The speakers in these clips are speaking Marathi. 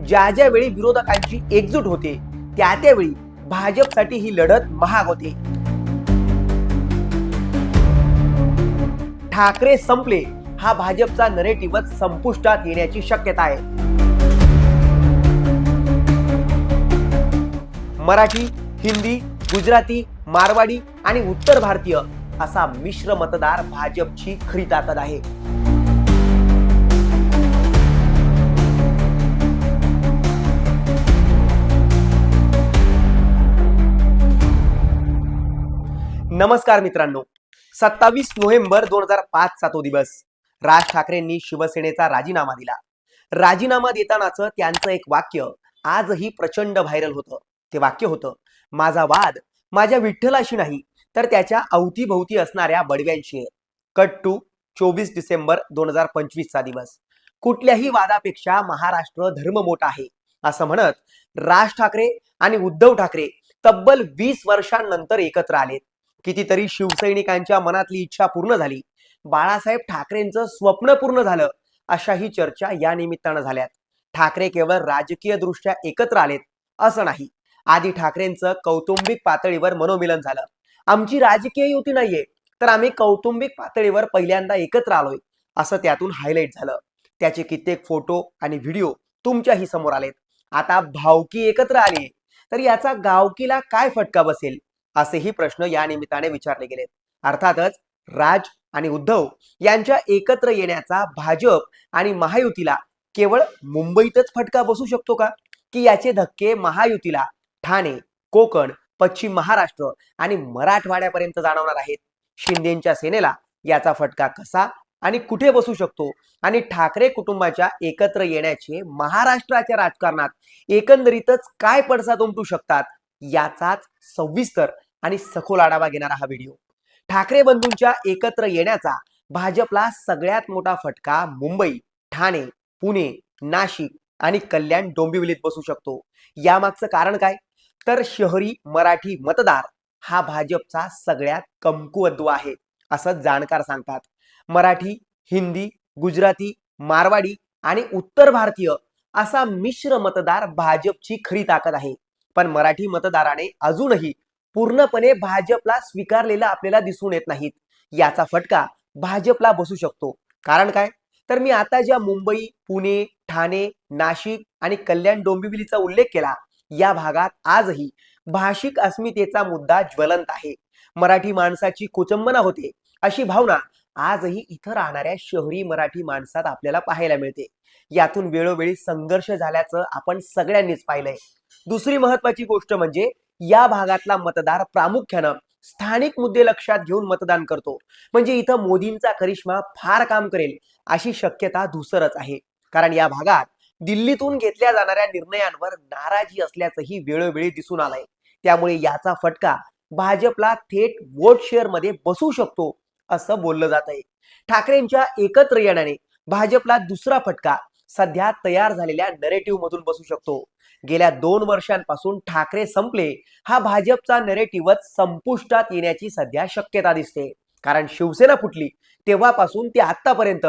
ज्या ज्या वेळी विरोधकांची एकजूट होते त्या त्यावेळी भाजपसाठी ही लढत महाग होते. ठाकरे संपले हा भाजपचा नरेटिव्हच संपुष्टात येण्याची शक्यता आहे. मराठी, हिंदी, गुजराती, मारवाडी आणि उत्तर भारतीय असा मिश्र मतदार भाजपची खरी ताकद आहे. नमस्कार मित्रांनो, 27 नोव्हेंबर 2005 चा तो दिवस. राज ठाकरेंनी शिवसेनेचा राजीनामा दिला. राजीनामा देतानाचं त्यांचं एक वाक्य आजही प्रचंड व्हायरल होतं. ते वाक्य होतं, माझा वाद माझ्या विठ्ठलाशी नाही तर त्याच्या अवतीभोवती असणाऱ्या बडव्यांशी आहे. कट टू 24 डिसेंबर 2025 चा दिवस. कुठल्याही वादापेक्षा महाराष्ट्र धर्म मोठा आहे असं म्हणत राज ठाकरे आणि उद्धव ठाकरे तब्बल 20 वर्षांनंतर एकत्र आलेत. कितीतरी शिवसैनिकांच्या मनातली इच्छा पूर्ण झाली. बाळासाहेब ठाकरेंचं स्वप्न पूर्ण झालं अशाही चर्चा या निमित्तानं झाल्यात. ठाकरे केवळ राजकीय दृष्ट्या एकत्र आलेत असं नाही. आधी ठाकरेंचं कौटुंबिक पातळीवर मनोमिलन झालं. आमची राजकीय युती नाहीये तर आम्ही कौटुंबिक पातळीवर पहिल्यांदा एकत्र आलोय असं त्यातून हायलाइट झालं. त्याचे कित्येक फोटो आणि व्हिडिओ तुमच्याही समोर आलेत. आता भावकी एकत्र आली तर याचा गावकीला काय फटका बसेल असेही प्रश्न या निमित्ताने विचारले गेलेत. अर्थातच राज आणि उद्धव यांच्या एकत्र येण्याचा भाजप आणि महायुतीला केवळ मुंबईतच फटका बसू शकतो का, की याचे धक्के महायुतीला ठाणे, कोकण, पश्चिम महाराष्ट्र आणि मराठवाड्यापर्यंत जाणवणार आहेत? शिंदेच्या सेनेला याचा फटका कसा आणि कुठे बसू शकतो आणि ठाकरे कुटुंबाच्या एकत्र येण्याचे महाराष्ट्राच्या राजकारणात एकंदरीतच काय पडसाद उमटू शकतात याचाच सविस्तर आणि सखोल आढावा घेणारा हा व्हिडिओ. ठाकरे बंधूंच्या एकत्र येण्याचा भाजपला सगळ्यात मोठा फटका मुंबई, ठाणे, पुणे, नाशिक आणि कल्याण डोंबिवलीत बसू शकतो. यामागचं कारण काय? तर शहरी मराठी मतदार हा भाजपचा सगळ्यात कमकुवत दुवा आहे असं जाणकार सांगतात. मराठी, हिंदी, गुजराती, मारवाडी आणि उत्तर भारतीय असा मिश्र मतदार भाजपची खरी ताकद आहे. पण मराठी मतदाराने अजूनही पूर्णपणे भाजपला स्वीकारलेला आपल्याला दिसून येत नाहीत. याचा फटका भाजपला बसू शकतो. कारण काय? तर मी आता ज्या मुंबई, पुणे, ठाणे, नाशिक आणि कल्याण डोंबिवलीचा उल्लेख केला या भागात आजही भाषिक अस्मितेचा मुद्दा ज्वलंत आहे. मराठी माणसाची कुचंबना होते अशी भावना आजही इथं राहणाऱ्या शहरी मराठी माणसात आपल्याला पाहायला मिळते. यातून वेळोवेळी संघर्ष झाल्याचं आपण सगळ्यांनीच पाहिलंय. दुसरी महत्वाची गोष्ट म्हणजे या भागातला मतदार प्रामुख्यानं स्थानिक मुद्दे लक्षात घेऊन मतदान करतो. म्हणजे इथं मोदींचा करिश्मा फार काम करेल अशी शक्यता धुसरच आहे. कारण या भागात दिल्लीतून घेतल्या जाणाऱ्या निर्णयांवर नाराजी असल्याचंही वेळोवेळी दिसून आलंय. त्यामुळे याचा फटका भाजपला थेट वोट शेअर मध्ये बसू शकतो असं बोललं जात आहे. ठाकरेंच्या एकत्र येण्याने भाजपला दुसरा फटका सध्या तयार झालेल्या नरेटिव्ह मधून बसू शकतो. गेल्या 2 वर्षांपासून ठाकरे संपले हा भाजपचा नरेटिव्हच संपुष्टात येण्याची सध्या शक्यता दिसते. कारण शिवसेना फुटली तेव्हापासून ते आतापर्यंत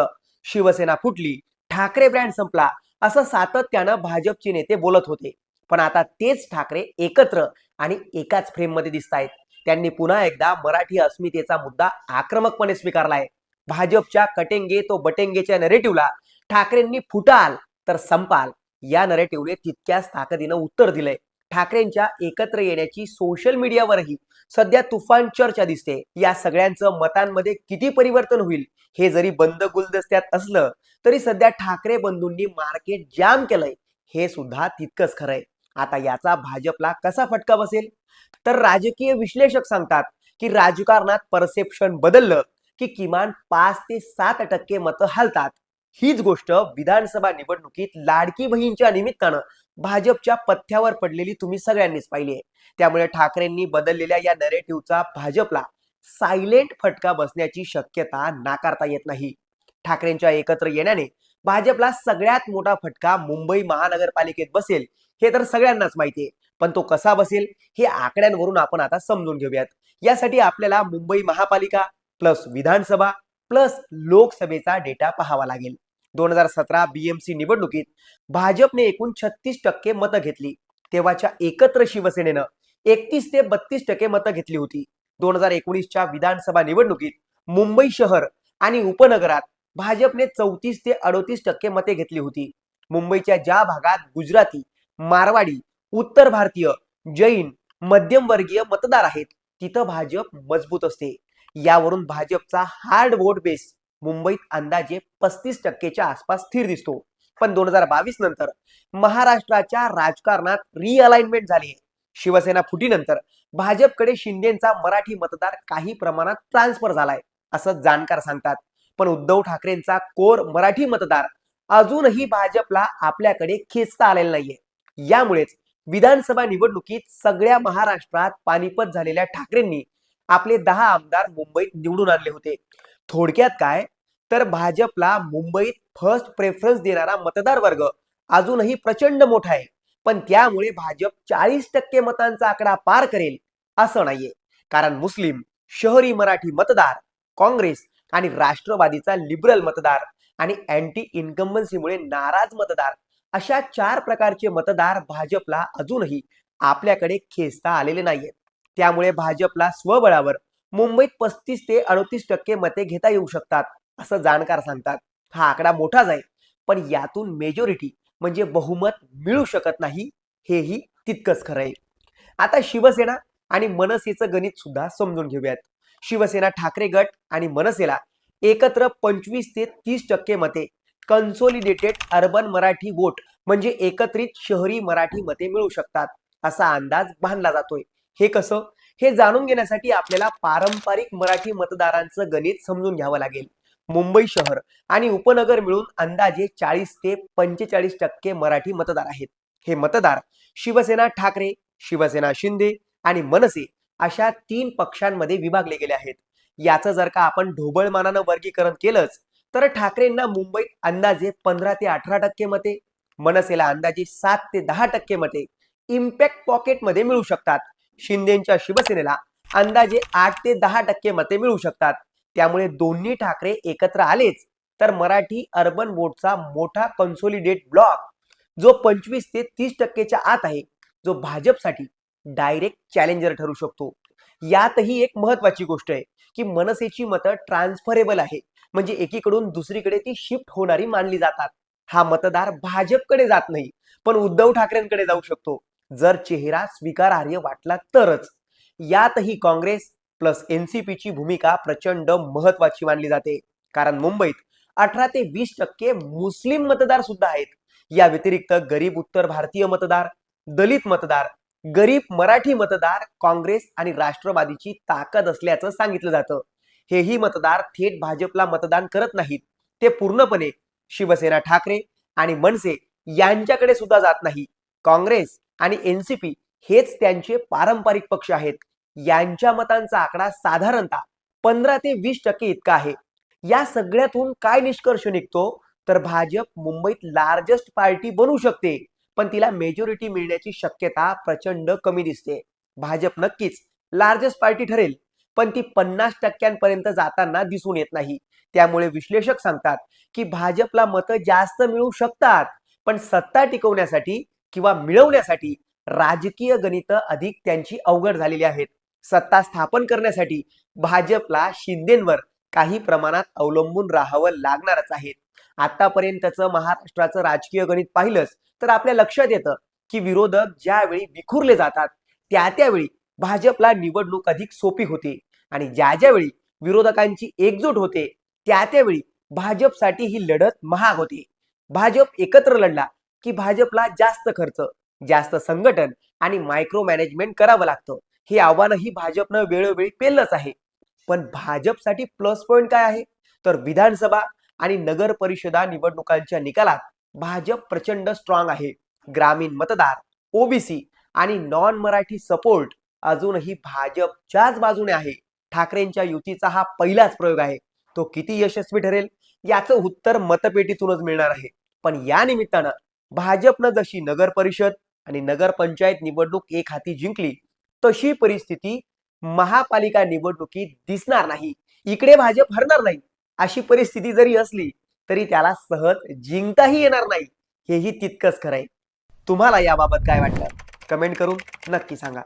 शिवसेना फुटली, ठाकरे ब्रँड संपला असं सातत्यानं भाजपचे नेते बोलत होते. पण आता तेच ठाकरे एकत्र आणि एकाच फ्रेम मध्ये दिसत आहेत. त्यांनी पुन्हा एकदा मराठी अस्मितेचा मुद्दा आक्रमकपणे स्वीकारलाय. भाजपच्या कटेंगे तो बटेंगेच्या नरेटिव्हला ठाकरेंनी फुटाल तर संपाल या नरेटिव्हने तितक्याच ताकदीनं उत्तर दिलंय. ठाकरेंच्या एकत्र येण्याची सोशल मीडियावरही सध्या तुफान चर्चा दिसते. या सगळ्यांचं मतांमध्ये किती परिवर्तन होईल हे जरी बंद गुलदस्त्यात असलं तरी सध्या ठाकरे बंधूंनी मार्केट जाम केलंय हे सुद्धा तितकंच खरंय. आता याचा भाजपला कसा फटका बसेल? तर राजकीय विश्लेषक सांगतात की राजकारणात परसेप्शन बदललं की किमान 5 ते 7% मतं हलतात. हीच गोष्ट विधानसभा निवडणुकीत लाडकी बहीणच्या निमित्तानं भाजपच्या पथ्यावर पडलेली तुम्ही सगळ्यांनीच पाहिली आहे. त्यामुळे ठाकरेंनी बदललेल्या या नरेटिव्हचा भाजपला सायलेंट फटका बसण्याची शक्यता नाकारता येत नाही. ठाकरेंच्या एकत्र येण्याने भाजपला सगळ्यात मोठा फटका मुंबई महानगरपालिकेत बसेल हे तर सगळ्यांनाच माहिती आहे. पण तो कसा बसेल हे आकड्यांवरून आपण आता समजून घेऊयात. यासाठी आपल्याला मुंबई महापालिका प्लस विधानसभा प्लस लोकसभेचा डेटा पाहावा लागेल. 2017 BMC निवडणुकीत भाजपने एकूण 36% मतं घेतली. तेव्हाच्या एकत्र शिवसेनेनं 31 ते 32% मतं घेतली होती. 2019च्या विधानसभा निवडणुकीत मुंबई शहर आणि उपनगरात भाजपने 34 ते 38% मते घेतली होती. मुंबईच्या ज्या भागात गुजराती, मारवाडी, उत्तर भारतीय, जैन, मध्यमवर्गीय मतदार आहेत, तिथं भाजप मजबूत असते. यावरून भाजपचा हार्ड वोट बेस मुंबईत अंदाजे 35%च्या आसपास स्थिर दिसतो. पण 2022 नंतर महाराष्ट्राच्या राजकारणात रिअलाइनमेंट झाली. शिवसेना फुटीनंतर भाजपकडे शिंदेचा मराठी मतदार काही प्रमाणात ट्रान्सफर झालाय असं जाणकार सांगतात. पण उद्धव ठाकरेंचा कोर मराठी मतदार अजूनही भाजपला आपल्याकडे खेचता आलेला नाहीये. यामुळेच विधानसभा निवडणुकीत सगळ्या महाराष्ट्रात पानिपत झालेल्या ठाकरेंनी आपले 10 आमदार मुंबईत निवडून आणले होते. थोडक्यात काय, तर भाजपला मुंबईत फर्स्ट प्रेफरन्स देणारा मतदार वर्ग अजूनही प्रचंड मोठा आहे. पण त्यामुळे भाजप 40% मतांचा आकडा पार करेल असं नाहीये. कारण मुस्लिम, शहरी मराठी मतदार, काँग्रेस आणि राष्ट्रवादीचा लिबरल मतदार आणि अँटी इन्कम्बन्सीमुळे नाराज मतदार अशा 4 प्रकारचे मतदार भाजपला अजूनही आपल्याकडे खेचता आलेले नाहीये. त्यामुळे भाजपला स्वबळावर मुंबईत 35 ते 38% मते घेता येऊ शकतात असं जाणकार सांगतात. हा आकडा मोठाच आहे, पण यातून मेजॉरिटी म्हणजे बहुमत मिळू शकत नाही, हेही तितकंच खरं आहे. आता शिवसेना आणि मनसेचं गणित सुद्धा समजून घेऊयात. शिवसेना ठाकरे गट आणि मनसेला एकत्र 25 ते 30% मते कन्सोलिडेटेड अर्बन मराठी वोट म्हणजे एकत्रित शहरी मराठी मते मिळू शकतात असा अंदाज बांधला जातोय. हे कसं, हे जाणून घेण्यासाठी आपल्याला पारंपरिक मराठी मतदारांचं गणित समजून घ्यावं लागेल. मुंबई शहर आणि उपनगर मिळून अंदाजे 40 ते 45% मराठी मतदार आहेत. हे मतदार शिवसेना ठाकरे, शिवसेना शिंदे आणि मनसे अशा 3 पक्षांमध्ये विभागले गेले आहेत. याचं जर का आपण ढोबळमानानं वर्गीकरण केलंच तर ठाकरेंना मुंबईत अंदाजे 15 ते 18% मते, मनसेला अंदाजे 7 ते 10% मते इम्पॅक्ट पॉकेटमध्ये मिळू शकतात. शिंदेच्या शिवसेनेला अंदाजे 8 ते 10% मते मिळू शकतात. त्यामुळे दोन्ही ठाकरे एकत्र आलेच तर मराठी अर्बन वोटचा मोठा कन्सोलिडेट ब्लॉक जो 25 ते 30%च्या आत आहे, जो भाजपसाठी डायरेक्ट चॅलेंजर ठरू शकतो. यातही एक महत्वाची गोष्ट आहे की मनसेची मतं ट्रान्सफरेबल आहे, म्हणजे एकीकडून दुसरीकडे ती शिफ्ट होणारी मानली जातात. हा मतदार भाजपकडे जात नाही, पण उद्धव ठाकरेंकडे जाऊ शकतो जर चेहरा स्वीकारार्ह वाटला तरच. यातही काँग्रेस प्लस एनसीपीची भूमिका प्रचंड महत्वाची मानली जाते. कारण मुंबईत 18 ते 20% मुस्लिम मतदार सुद्धा आहेत. या व्यतिरिक्त गरीब उत्तर भारतीय मतदार, दलित मतदार, गरीब मराठी मतदार काँग्रेस आणि राष्ट्रवादीची ताकद असल्याचं सांगितलं जातं. हेही मतदार थेट भाजपला मतदान करत नाहीत, ते पूर्णपणे शिवसेना ठाकरे आणि मनसे यांच्याकडे सुद्धा जात नाही. काँग्रेस आणि एनसीपी हेच त्यांचे पारंपरिक पक्ष आहेत. यांच्या मतांचा आकडा साधारणतः 15 ते 20% इतका आहे. या सगळ्यातून काय निष्कर्ष निघतो, तर भाजप मुंबईत लार्जेस्ट पार्टी बनू शकते, पण तिला मेजॉरिटी मिळण्याची शक्यता प्रचंड कमी दिसते. भाजप नक्कीच लार्जेस्ट पार्टी ठरेल, पण ती 50% जाताना दिसून येत नाही. त्यामुळे विश्लेषक सांगतात की भाजपला मतं जास्त मिळू शकतात, पण सत्ता टिकवण्यासाठी किंवा मिळवण्यासाठी राजकीय गणितं अधिक त्यांची अवघड झालेली आहेत. सत्ता स्थापन करण्यासाठी भाजपला शिंदेंवर काही प्रमाणात अवलंबून राहावं लागणारच आहे. आतापर्यंतचं महाराष्ट्राचं राजकीय गणित पाहिलंच तर आपल्या लक्षात येतं की विरोधक ज्यावेळी विखुरले जातात त्यावेळी भाजपला निवडणूक अधिक सोपी होते आणि ज्यावेळी विरोधकांची एकजूट होते त्यावेळी भाजपसाठी ही लढत महाग होते. भाजप एकत्र लढला की भाजपला जास्त खर्च, जास्त संघटन आणि मायक्रो मॅनेजमेंट करावं लागतं. हे आव्हानही भाजपनं वेळोवेळी पेललंच आहे. पण भाजपसाठी प्लस पॉइंट काय आहे, तर विधानसभा आणि नगर परिषदा निवडणुकांच्या निकालात भाजप प्रचंड स्ट्रॉंग आहे. ग्रामीण मतदार, ओबीसी आणि नॉन मराठी सपोर्ट अजूनही भाजपच्याच बाजूने आहे. ठाकरेंच्या युतीचा हा पहिलाच प्रयोग आहे. तो किती यशस्वी ठरेल याचं उत्तर मतपेटीतूनच मिळणार आहे. पण या निमित्तानं भाजपनं जशी नगर परिषद आणि नगर पंचायत निवडणूक एक हाती जिंकली, तशी परिस्थिती महापालिका निवडणुकीत दिसणार नाही. इकडे भाजप हरणार नाही अशी परिस्थिती जरी असली तरी त्याला सहज जिंकताही येणार नाही, हेही तितकंच खरंय. तुम्हाला याबाबत काय वाटतं? कमेंट करून नक्की सांगा.